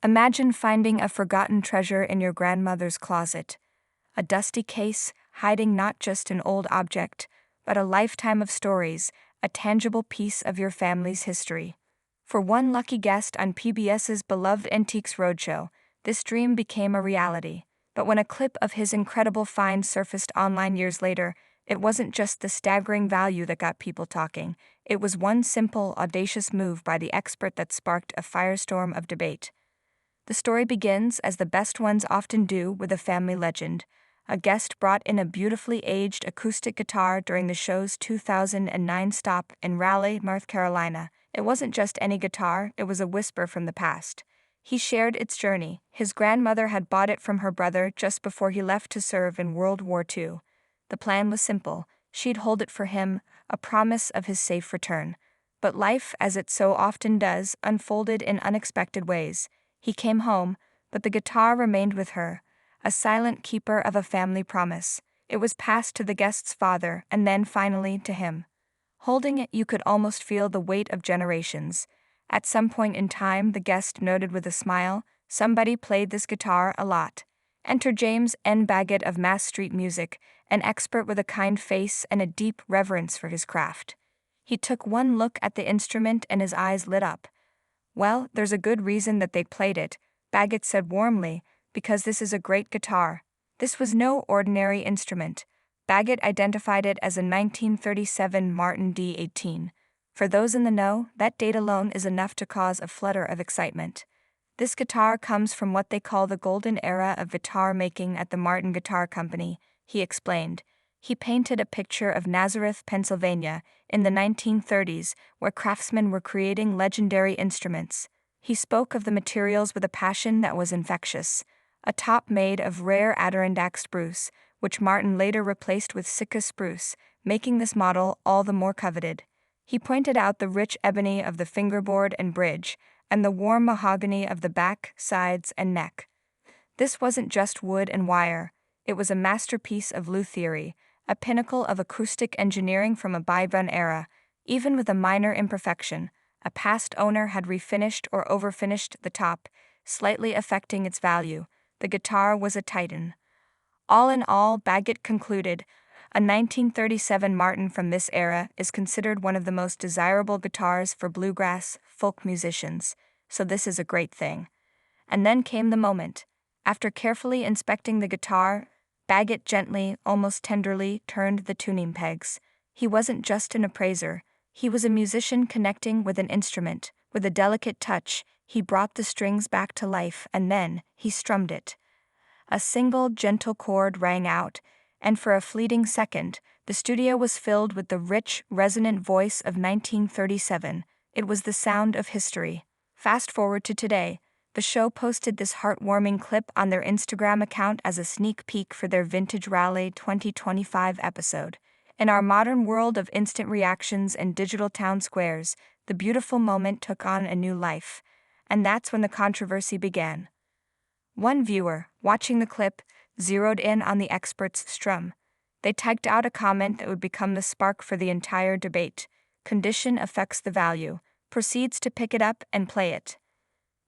Imagine finding a forgotten treasure in your grandmother's closet, a dusty case hiding not just an old object, but a lifetime of stories, a tangible piece of your family's history. For one lucky guest on PBS's beloved Antiques Roadshow, this dream became a reality. But when a clip of his incredible find surfaced online years later, it wasn't just the staggering value that got people talking. It was one simple, audacious move by the expert that sparked a firestorm of debate. The story begins, as the best ones often do, with a family legend. A guest brought in a beautifully aged acoustic guitar during the show's 2009 stop in Raleigh, North Carolina. It wasn't just any guitar, it was a whisper from the past. He shared its journey. His grandmother had bought it from her brother just before he left to serve in World War II. The plan was simple. She'd hold it for him, a promise of his safe return. But life, as it so often does, unfolded in unexpected ways. He came home, but the guitar remained with her, a silent keeper of a family promise. It was passed to the guest's father, and then finally to him. Holding it, you could almost feel the weight of generations. At some point in time, the guest noted with a smile, somebody played this guitar a lot. Enter James N. Baggett of Mass Street Music, an expert with a kind face and a deep reverence for his craft. He took one look at the instrument and his eyes lit up. "Well, there's a good reason that they played it," Baggett said warmly, "because this is a great guitar." This was no ordinary instrument. Baggett identified it as a 1937 Martin D18. For those in the know, that date alone is enough to cause a flutter of excitement. This guitar comes from what they call the golden era of guitar making at the Martin Guitar Company, he explained. He painted a picture of Nazareth, Pennsylvania, in the 1930s, where craftsmen were creating legendary instruments. He spoke of the materials with a passion that was infectious. A top made of rare Adirondack spruce, which Martin later replaced with Sitka spruce, making this model all the more coveted. He pointed out the rich ebony of the fingerboard and bridge, and the warm mahogany of the back, sides, and neck. This wasn't just wood and wire. It was a masterpiece of luthiery, a pinnacle of acoustic engineering from a bygone era. Even with a minor imperfection, a past owner had refinished or overfinished the top, slightly affecting its value. The guitar was a titan. All in all, Baggett concluded, a 1937 Martin from this era is considered one of the most desirable guitars for bluegrass, folk musicians, so this is a great thing. And then came the moment. After carefully inspecting the guitar, Baggett gently, almost tenderly, turned the tuning pegs. He wasn't just an appraiser, he was a musician connecting with an instrument. With a delicate touch, he brought the strings back to life, and then he strummed it. A single, gentle chord rang out, and for a fleeting second, the studio was filled with the rich, resonant voice of 1937. It was the sound of history. Fast forward to today. The show posted this heartwarming clip on their Instagram account as a sneak peek for their Vintage Raleigh 2025 episode. In our modern world of instant reactions and digital town squares, the beautiful moment took on a new life. And that's when the controversy began. One viewer, watching the clip, zeroed in on the expert's strum. They typed out a comment that would become the spark for the entire debate. Condition affects the value. Proceeds to pick it up and play it.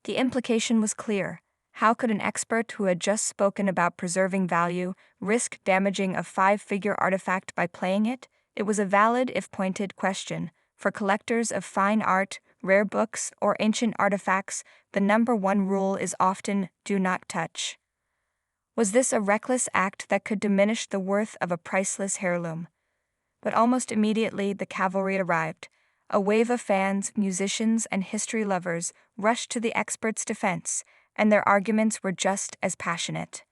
The implication was clear. How could an expert who had just spoken about preserving value risk damaging a five-figure artifact by playing it? It was a valid, if pointed, question. For collectors of fine art, rare books, or ancient artifacts, the number one rule is often, do not touch. Was this a reckless act that could diminish the worth of a priceless heirloom? But almost immediately the cavalry arrived. A wave of fans, musicians, and history lovers rushed to the expert's defense, and their arguments were just as passionate.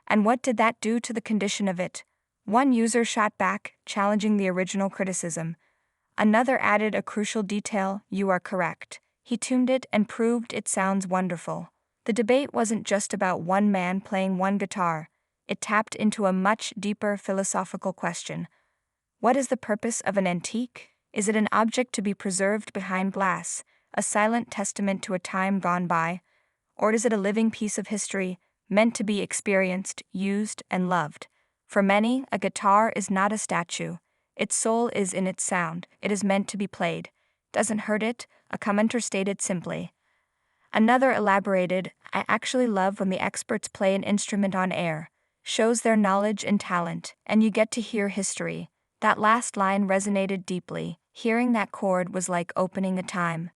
And what did that do to the condition of it? One user shot back, challenging the original criticism. Another added a crucial detail: "You are correct." He tuned it and proved it sounds wonderful. The debate wasn't just about one man playing one guitar. It tapped into a much deeper philosophical question. What is the purpose of an antique? Is it an object to be preserved behind glass, a silent testament to a time gone by? Or is it a living piece of history, meant to be experienced, used, and loved? For many, a guitar is not a statue. Its soul is in its sound. It is meant to be played. Doesn't hurt it, a commenter stated simply. Another elaborated, I actually love when the experts play an instrument on air. Shows their knowledge and talent, and you get to hear history. That last line resonated deeply. Hearing that chord was like opening a time